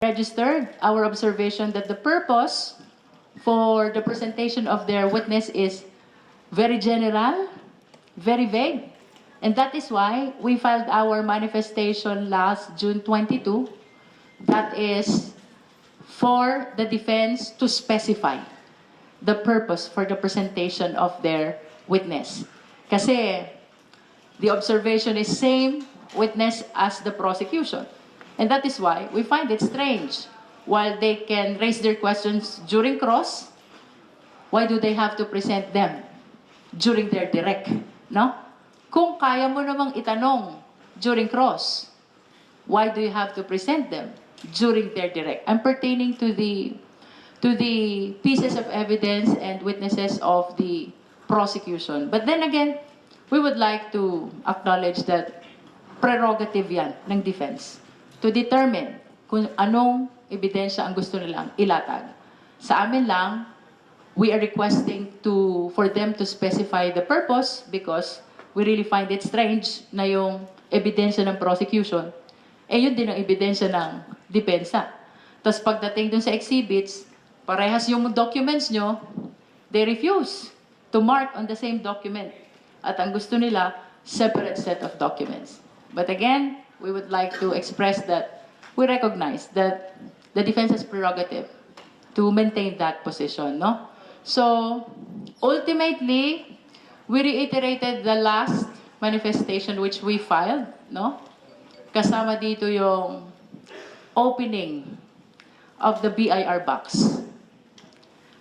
registered our observation that the purpose for the presentation of their witness is very general, very vague. And that is why we filed our manifestation last June 22. That is for the defense to specify the purpose for the presentation of their witness. Kasi the observation is same witness as the prosecution. And that is why we find it strange. While they can raise their questions during cross, why do they have to present them during their direct? No? Kung kaya mo namang itanong during cross, why do you have to present them during their direct? I'm pertaining to the pieces of evidence and witnesses of the prosecution. But then again, we would like to acknowledge that prerogative yan ng defense to determine kung anong ebidensya ang gusto nilang ilatag. Sa amin lang, we are requesting for them to specify the purpose because we really find it strange na yung ebidensya ng prosecution, yun din ang ebidensya ng depensa. Tapos pagdating dun sa exhibits, parehas yung documents nyo, they refuse to mark on the same document. At ang gusto nila, separate set of documents. But again, we would like to express that we recognize that the defense has prerogative to maintain that position, no? So, ultimately, we reiterated the last manifestation which we filed, no? Kasama dito yung opening of the BIR box.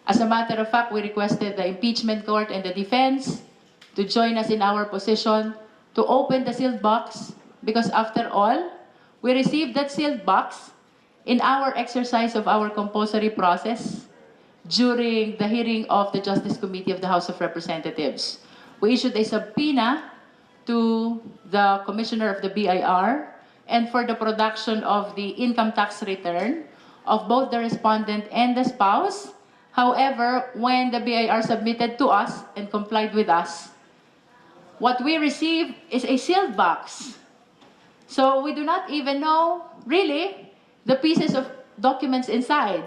As a matter of fact, we requested the impeachment court and the defense to join us in our position to open the sealed box because after all, we received that sealed box in our exercise of our compulsory process during the hearing of the Justice Committee of the House of Representatives. We issued a subpoena to the Commissioner of the BIR and for the production of the income tax return of both the respondent and the spouse. However, when the BIR submitted to us and complied with us, what we received is a sealed box. So we do not even know, really, the pieces of documents inside.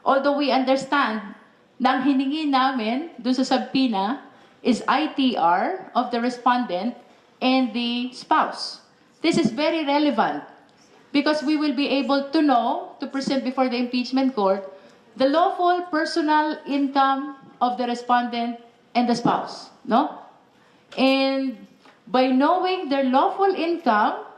Although we understand na ang hiningi namin dun sa subpoena is ITR of the respondent and the spouse. This is very relevant because we will be able to know, to present before the impeachment court, the lawful personal income of the respondent and the spouse, no? And by knowing their lawful income,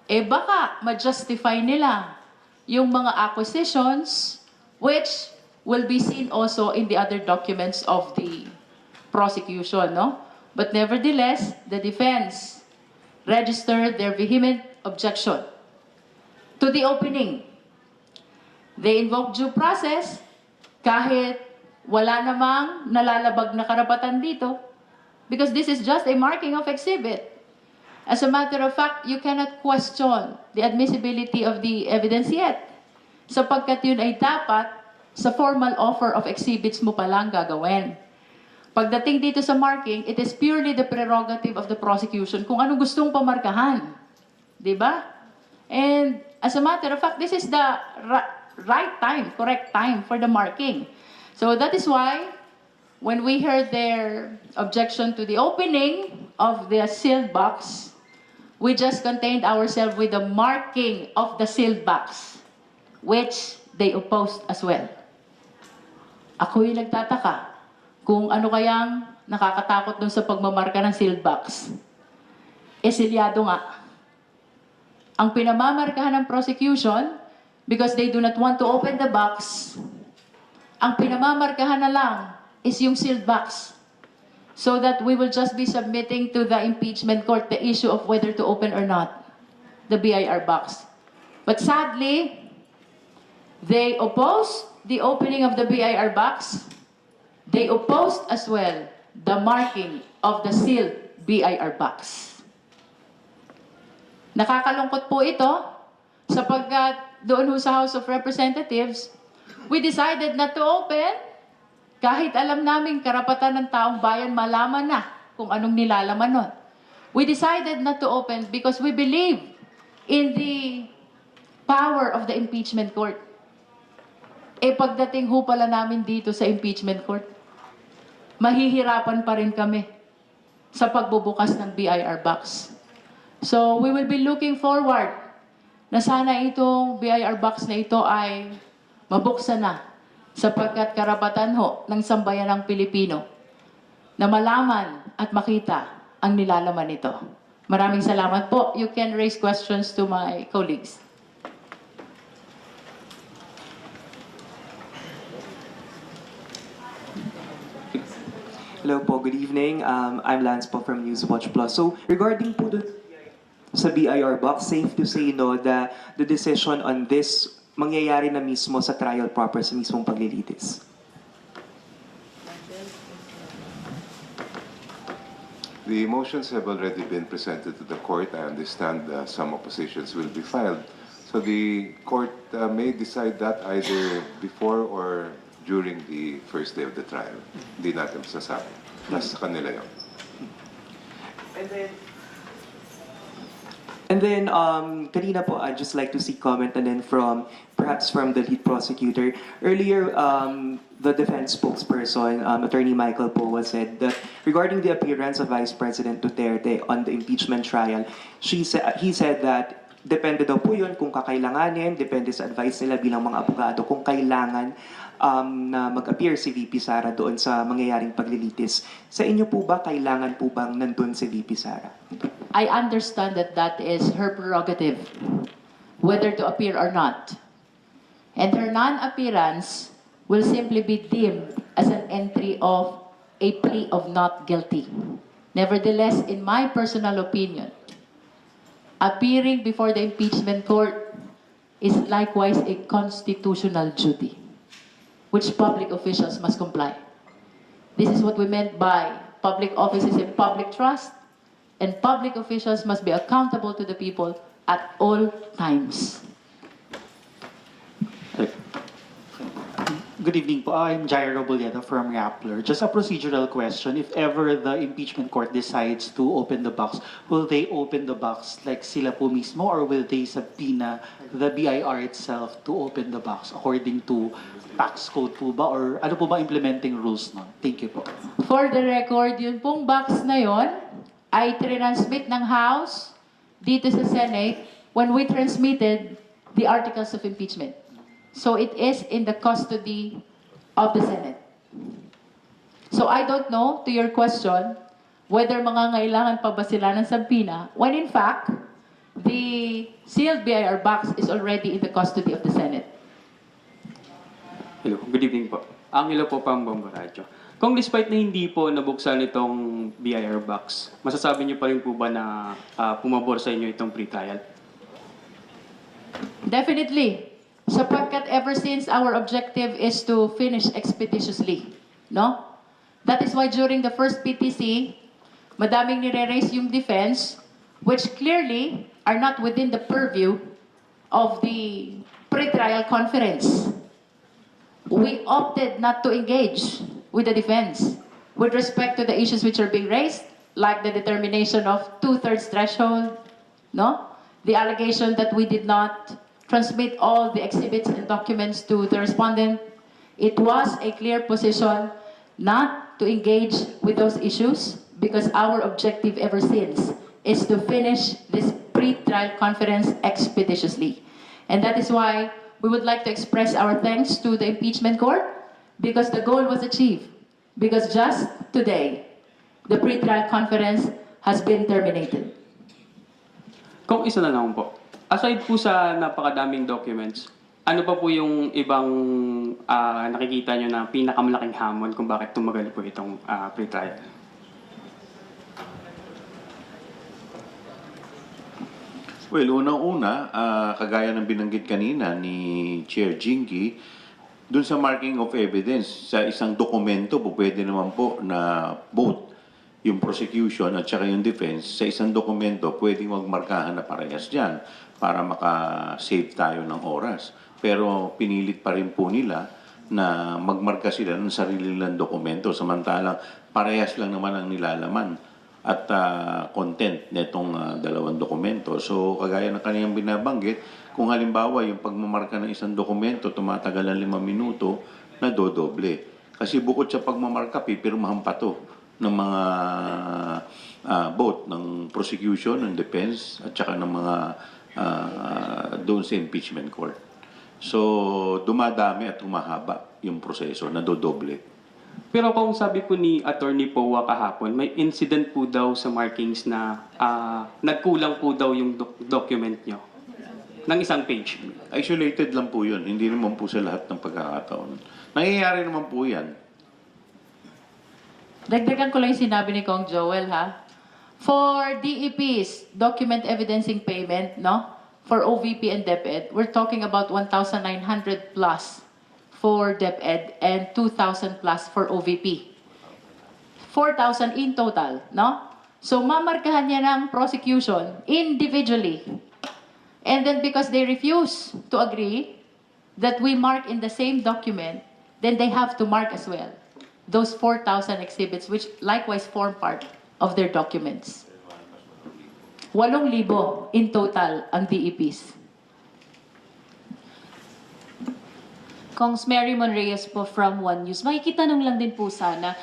baka ma-justify nila yung mga acquisitions which will be seen also in the other documents of the prosecution, no? But nevertheless, the defense registered their vehement objection to the opening. They invoked due process kahit wala namang nalalabag na karapatan dito because this is just a marking of exhibit. As a matter of fact, you cannot question the admissibility of the evidence yet sapagkat yun ay dapat sa formal offer of exhibits mo palang gagawin. Pagdating dito sa marking, it is purely the prerogative of the prosecution kung anong gustong pamarkahan. Diba? And as a matter of fact, this is the right time, correct time for the marking. So that is why when we heard their objection to the opening of the sealed box, we just contained ourselves with the marking of the sealed box, which they opposed as well. Ako'y nagtataka kung ano kayang nakakatakot dun sa pagmamarka ng sealed box. Silyado nga. Ang pinamamarkahan ng prosecution, because they do not want to open the box, ang pinamamarkahan na lang is yung sealed box. So that we will just be submitting to the impeachment court the issue of whether to open or not the BIR box. But sadly, they opposed the opening of the BIR box. They opposed as well the marking of the sealed BIR box. Nakakalungkot po ito sapagkat doon sa House of Representatives, we decided not to open kahit alam namin karapatan ng taong bayan malaman na kung anong nilalaman nun. We decided not to open because we believe in the power of the impeachment court. Eh pagdating ho pala namin dito sa impeachment court, mahihirapan pa rin kami sa pagbubukas ng BIR box. So we will be looking forward na sana itong BIR box na ito ay mabuksan na sapagkat karapatan ho ng sambayanang Pilipino na malaman at makita ang nilalaman nito. Maraming salamat po. You can raise questions to my colleagues. Hello po, good evening. I'm Lance po from Newswatch Plus. So regarding po dun sa BIR box, safe to say no, the decision on this mangyayari na mismo sa trial proper sa mismong paglilitis. The motions have already been presented to the court. I understand some oppositions will be filed. So the court may decide that either before or during the first day of the trial. Hindi natin masasabi. Nasa kanila yun. And then, kanina po, I'd just like to see comment and then perhaps from the lead prosecutor. Earlier, the defense spokesperson, Attorney Michael Poa, said that regarding the appearance of Vice President Duterte on the impeachment trial, he said that depende daw po yun kung kakailanganin, depende sa advice nila bilang mga abogado kung kailangan na mag-appear si VP Sara doon sa mangyayaring paglilitis. Sa inyo po ba, kailangan po bang nandun si VP Sara? I understand that that is her prerogative, whether to appear or not. And her non-appearance will simply be deemed as an entry of a plea of not guilty. Nevertheless, in my personal opinion, appearing before the impeachment court is likewise a constitutional duty, which public officials must comply. This is what we meant by public offices in public trust, and public officials must be accountable to the people at all times. Good evening po. I'm Jairo Boleda from Rappler. Just a procedural question. If ever the impeachment court decides to open the box, will they open the box like sila po mismo or will they subpoena the BIR itself to open the box according to tax code po ba or ano po ba implementing rules nun? Thank you po. For the record, yun pong box na yon ay transmit ng House dito sa Senate when we transmitted the articles of impeachment. So it is in the custody of the Senate. So I don't know, to your question, whether mangangailangan pa ba sila ng subpoena, when in fact, the sealed BIR box is already in the custody of the Senate. Hello, good evening po. Angelo po, Pambombo Radyo. Kung despite na hindi po nabuksan itong BIR box, masasabi niyo pa rin po ba na pumabor sa inyo itong pre-trial? Definitely. Sapagkat ever since our objective is to finish expeditiously, no? That is why during the first PTC, madaming nire-raise yung defense, which clearly are not within the purview of the pre-trial conference. We opted not to engage with the defense with respect to the issues which are being raised, like the determination of 2/3 threshold, no? The allegation that we did not transmit all the exhibits and documents to the respondent. It was a clear position not to engage with those issues because our objective ever since is to finish this pre-trial conference expeditiously. And that is why we would like to express our thanks to the impeachment court because the goal was achieved. Because just today, the pre-trial conference has been terminated. Kung isa na lang po, aside po sa napakadaming documents, ano pa po yung ibang nakikita nyo na pinakamalaking hamon kung bakit tumagal po itong pre-trial? Well, unang-una, kagaya ng binanggit kanina ni Chair Jinky, dun sa marking of evidence, sa isang dokumento po pwede naman po na both yung prosecution at saka yung defense, sa isang dokumento pwedeng magmarkahan na parehas dyan para maka-save tayo ng oras. Pero pinilit pa rin po nila na magmarka sila ng sarili nilang dokumento samantalang parehas lang naman ang nilalaman at content nitong dalawang dokumento. So kagaya ng kaniyang binabanggit, Kung halimbawa, yung pagmamarka ng isang dokumento, tumatagal ng 5 minuto, nadodoble. Kasi bukod sa pagmamarka, pipirmahan pa to ng mga both ng prosecution, ng defense, at saka ng mga doon sa impeachment court. So, dumadami at humahaba yung proseso, nadodoble. Pero kung sabi po ni Attorney Powa kahapon, may incident po daw sa markings na nagkulang po daw yung document nyo ng isang page. Isolated lang po yun. Hindi naman po sa lahat ng pagkakataon. Nangyayari naman po yan. Dagdagan ko lang yung sinabi ni Kong Joel, ha? For DEPs, document evidencing payment, no? For OVP and DepEd, we're talking about 1,900 plus for DepEd and 2,000 plus for OVP. 4,000 in total, no? So, mamarkahan niya ng prosecution individually. And then because they refuse to agree that we mark in the same document, then they have to mark as well those 4,000 exhibits, which likewise form part of their documents. 8,000 in total ang DEPs. Kongs Mary Monreyes po from One News. Makikitanong lang din po sana,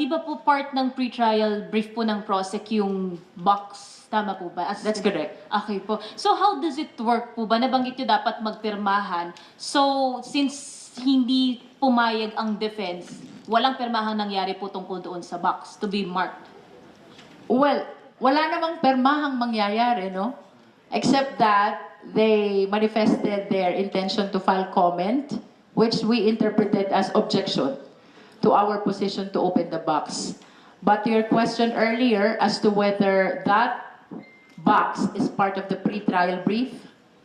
di ba po part ng pre-trial brief po ng prosec yung box? Tama po ba? That's correct. Okay po. So how does it work po ba? Nabanggit nyo dapat magpirmahan. So since hindi pumayag ang defense, walang pirmahang nangyari po tungkol doon sa box to be marked. Well, wala namang permahang mangyayari, no? Except that they manifested their intention to file comment, which we interpreted as objection to our position to open the box. But to your question earlier as to whether that box is part of the pre-trial brief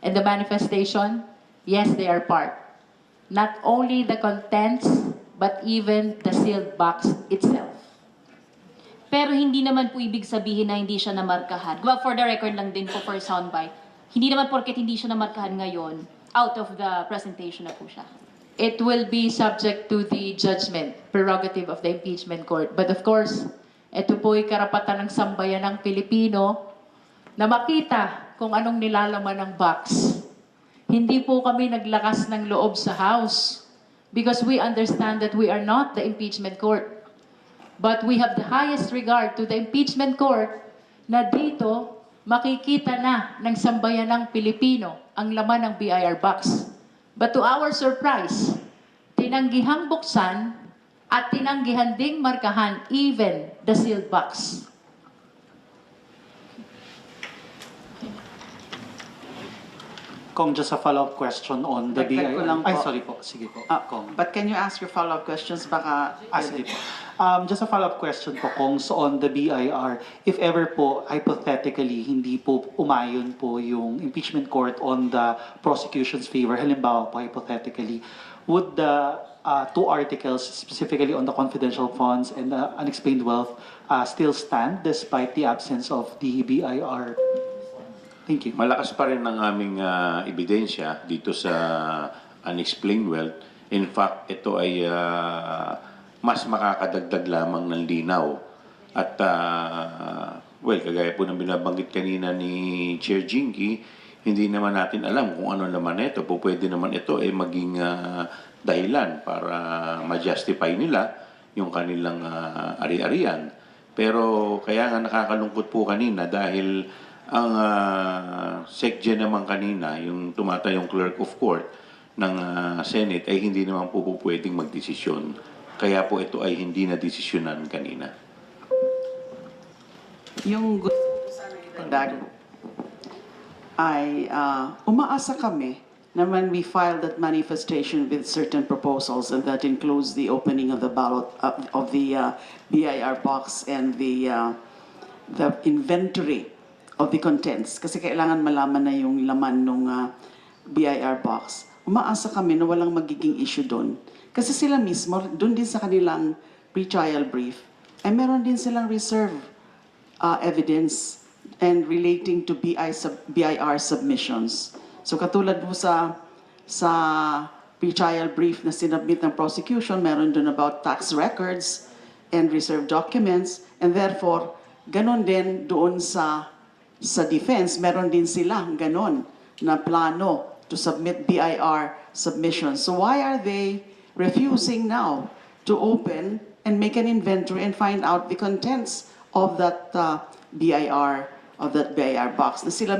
and the manifestation, yes, they are part. Not only the contents, but even the sealed box itself. Pero hindi naman po ibig sabihin na hindi siya namarkahan. Well, for the record lang din po for soundbite, hindi naman porket hindi siya namarkahan ngayon, out of the presentation na po siya. It will be subject to the judgment, prerogative of the impeachment court. But of course, ito po'y karapatan ng sambayan ng Pilipino na makita kung anong nilalaman ng box. Hindi po kami naglakas ng loob sa House because we understand that we are not the impeachment court. But we have the highest regard to the impeachment court na dito makikita na ng sambayan ng Pilipino ang laman ng BIR box. But to our surprise, tinanggihang buksan at tinanggihan ding markahan even the sealed box. Kong, just a follow-up question on the Dagdag ko lang BIR. Ay, po. sorry po. Sige po. Kong. But can you ask your follow-up questions? Baka... Sige po. Just a follow-up question po, Kong, so on the BIR. If ever po, hypothetically, hindi po umayon po yung impeachment court on the prosecution's favor, halimbawa po, hypothetically, would the two articles, specifically on the confidential funds and the unexplained wealth, still stand despite the absence of the BIR? Thank you. Malakas pa rin ang aming ebidensya dito sa unexplained wealth. In fact, ito ay mas makakadagdag lamang ng linaw. At, well, kagaya po ng binabanggit kanina ni Chair Jinky, hindi naman natin alam kung ano naman ito. Po pwede naman ito ay maging dahilan para ma-justify nila yung kanilang ari-arian. Pero kaya nga nakakalungkot po kanina dahil ang SecGen naman kanina, yung tumatayong clerk of court ng Senate, ay hindi naman po pwedeng magdesisyon. Kaya po ito ay hindi na desisyonan kanina. Yung dag ay umaasa kami na when we filed that manifestation with certain proposals, and that includes the opening of the ballot of the BIR box and the inventory of the contents, kasi kailangan malaman na yung laman ng BIR box. Umaasa kami na walang magiging issue doon. Kasi sila mismo, doon din sa kanilang pre-trial brief, ay meron din silang reserve evidence and relating to BIR submissions. So katulad mo sa pre-trial brief na sinubmit ng prosecution, meron doon about tax records and reserve documents, and therefore, ganon din doon sa defense, meron din sila ganon. na plano to submit BIR submissions. So why are they refusing now to open and make an inventory and find out the contents of that BIR box na sila